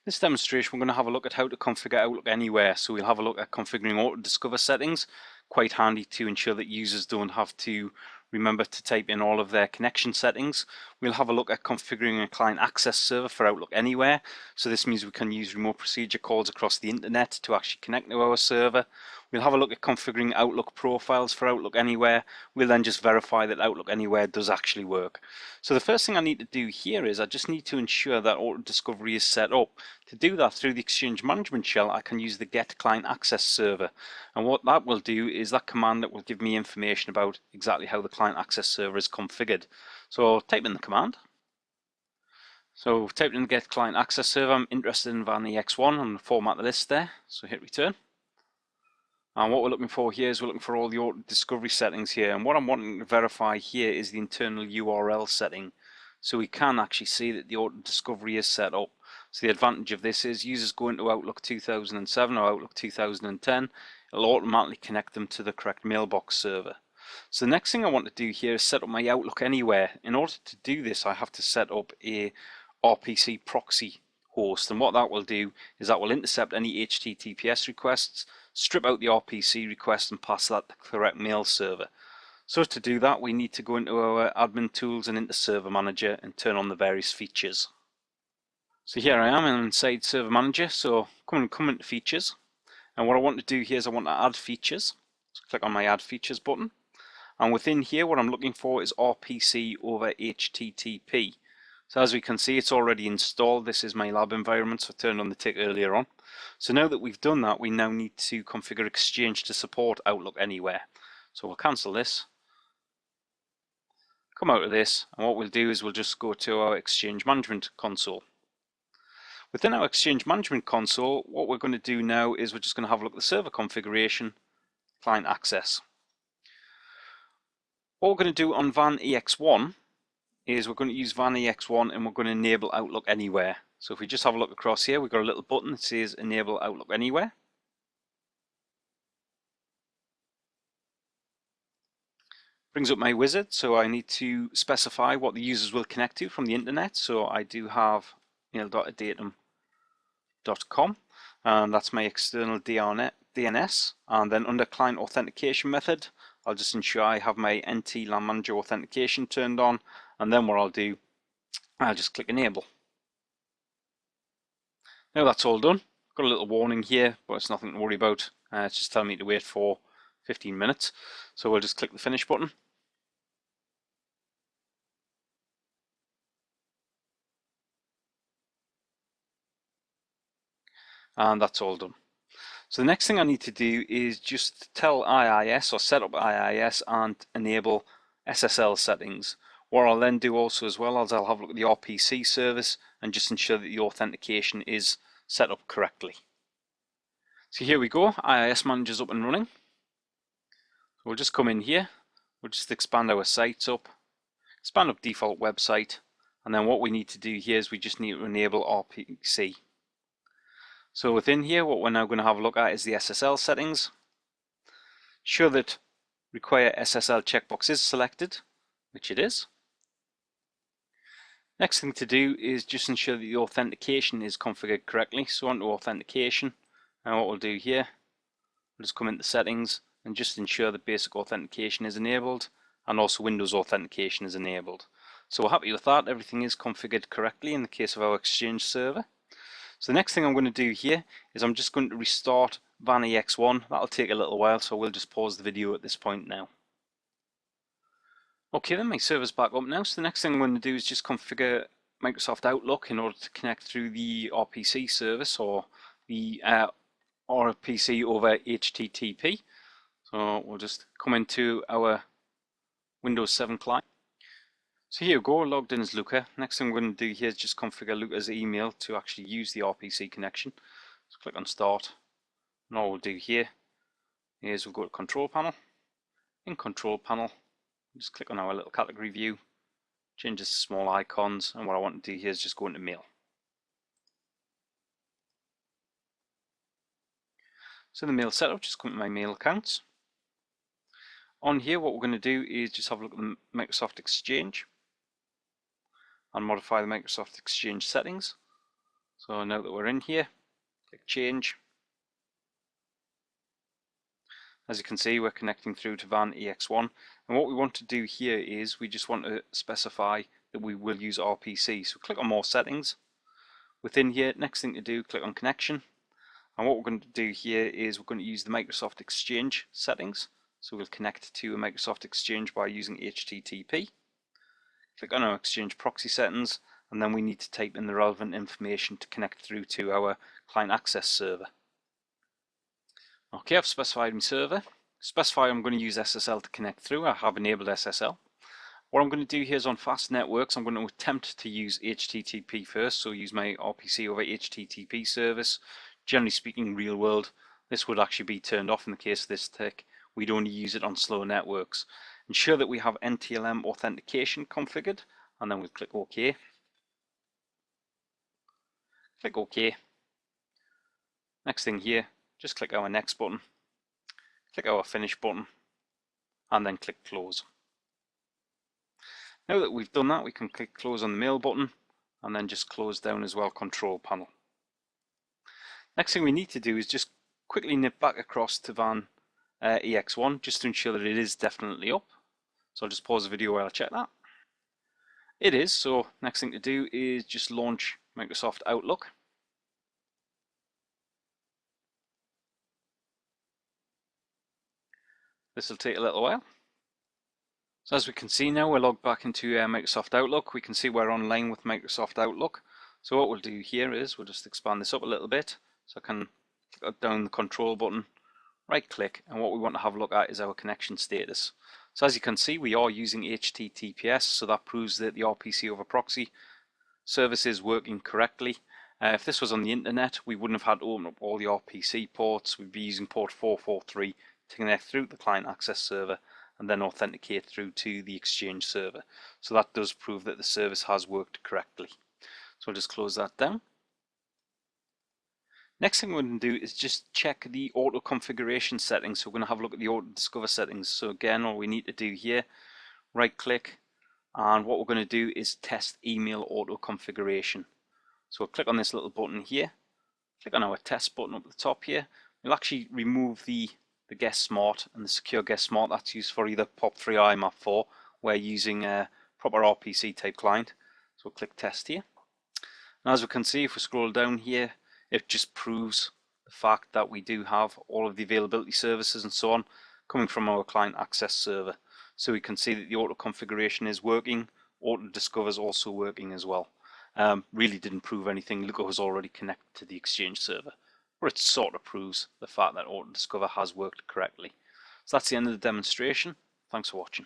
This demonstration we're going to have a look at how to configure Outlook Anywhere. So we'll have a look at configuring auto discover settings, quite handy to ensure that users don't have to remember to type in all of their connection settings. We'll have a look at configuring a client access server for Outlook Anywhere. So this means we can use remote procedure calls across the internet to actually connect to our server. We'll have a look at configuring Outlook profiles for Outlook Anywhere. We'll then just verify that Outlook Anywhere does actually work. So the first thing I need to do here is I just need to ensure that auto discovery is set up. To do that through the Exchange Management Shell, I can use the get client access server. And what that will do is that command that will give me information about exactly how the client access server is configured. So I'll type in the command. So type in get client access server. I'm interested in van EX1 and format the list there. So hit return. And what we're looking for here is we're looking for all the auto discovery settings here. And what I'm wanting to verify here is the internal URL setting. So we can actually see that the auto discovery is set up. So the advantage of this is users go into Outlook 2007 or Outlook 2010, it'll automatically connect them to the correct mailbox server. So the next thing I want to do here is set up my Outlook Anywhere. In order to do this, I have to set up a RPC proxy host, and what that will do is that will intercept any HTTPS requests, strip out the RPC request and pass that to the correct mail server. So to do that, we need to go into our admin tools and into Server Manager and turn on the various features. So here I am inside Server Manager, so come into features, and what I want to do here is I want to add features. So click on my add features button, and within here what I'm looking for is RPC over HTTP. So as we can see, it's already installed. This is my lab environment, so I turned on the tick earlier on. So now that we've done that, we now need to configure Exchange to support Outlook Anywhere. So we'll cancel this, come out of this, and what we'll do is we'll just go to our Exchange Management console. Within our Exchange Management console, what we're going to do now is we're just going to have a look at the server configuration, client access. What we're going to do on van EX1 is we're going to use van EX1 and we're going to enable Outlook Anywhere. So if we just have a look across here, we've got a little button that says enable Outlook Anywhere. Brings up my wizard, so I need to specify what the users will connect to from the internet. So I do have mail.adatum.com, and that's my external DNS. And then under client authentication method, I'll just ensure I have my NT LAN manager authentication turned on, and then what I'll do, I'll just click enable. Now that's all done. Got a little warning here, but it's nothing to worry about. It's just telling me to wait for 15 minutes. So we'll just click the finish button. And that's all done. So the next thing I need to do is just tell IIS or set up IIS and enable SSL settings. What I'll then do also as well is I'll have a look at the RPC service and just ensure that the authentication is set up correctly. So here we go, IIS manager's up and running. So we'll just come in here, we'll just expand our sites up, expand up default website, and then what we need to do here is we just need to enable RPC. So within here, what we're now going to have a look at is the SSL settings. Sure that require SSL checkbox is selected, which it is. Next thing to do is just ensure that the authentication is configured correctly. So onto authentication, and what we'll do here, we'll just come into settings and just ensure that basic authentication is enabled and also Windows authentication is enabled. So we're happy with that, everything is configured correctly in the case of our Exchange server. So the next thing I'm going to do here is I'm just going to restart van EX1. That'll take a little while, so we'll just pause the video at this point now. Okay, then my server's back up now. So the next thing I'm going to do is just configure Microsoft Outlook in order to connect through the RPC service or the RPC over HTTP. So we'll just come into our Windows 7 client. So here we go, logged in as Luca. Next thing we're going to do here is just configure Luca's email to actually use the RPC connection. So click on Start. And all we'll do here is we'll go to Control Panel. In Control Panel, just click on our little category view, change this to small icons, and what I want to do here is just go into Mail. So in the Mail setup, just come to my mail accounts. On here, what we're going to do is just have a look at the Microsoft Exchange and modify the Microsoft Exchange settings. So now that we're in here, click change. As you can see, we're connecting through to van EX1, and what we want to do here is we just want to specify that we will use RPC. So click on more settings. Within here, next thing to do, click on connection, and what we're going to do here is we're going to use the Microsoft Exchange settings. So we'll connect to a Microsoft Exchange by using HTTP. Click on our Exchange proxy settings, and then we need to type in the relevant information to connect through to our client access server. Okay, I've specified my server. Specify I'm going to use SSL to connect through. I have enabled SSL. What I'm going to do here is on fast networks, I'm going to attempt to use HTTP first, so use my RPC over HTTP service. Generally speaking, real world, this would actually be turned off in the case of this tick. We'd only use it on slow networks. Ensure that we have NTLM authentication configured, and then we'll click OK. Click OK. Next thing here, just click our next button, click our finish button, and then click close. Now that we've done that, we can click close on the mail button and then just close down as well control panel. Next thing we need to do is just quickly nip back across to van EX1 just to ensure that it is definitely up. So I'll just pause the video while I check that. It is, so next thing to do is just launch Microsoft Outlook. This will take a little while. So as we can see now, we're logged back into Microsoft Outlook. We can see we're online with Microsoft Outlook. So what we'll do here is we'll just expand this up a little bit. So I can click down the control button, right click, and what we want to have a look at is our connection status. So as you can see, we are using HTTPS, so that proves that the RPC over proxy service is working correctly. If this was on the internet, we wouldn't have had to open up all the RPC ports. We'd be using port 443 to connect through the client access server and then authenticate through to the Exchange server. So that does prove that the service has worked correctly. So I'll just close that down. Next thing we're going to do is just check the auto configuration settings. So we're going to have a look at the auto discover settings. So again, all we need to do here, right click, and what we're going to do is test email auto configuration. So we'll click on this little button here, click on our test button up at the top here. We'll actually remove the Guest Smart and the Secure Guest Smart that's used for either POP3 or IMAP4. We're using a proper RPC type client. So we'll click test here. And as we can see, if we scroll down here, it just proves the fact that we do have all of the availability services and so on coming from our client access server. So we can see that the auto configuration is working, auto discover is also working as well. Really didn't prove anything. Luca was already connected to the Exchange server, but it sort of proves the fact that auto discover has worked correctly. So that's the end of the demonstration. Thanks for watching.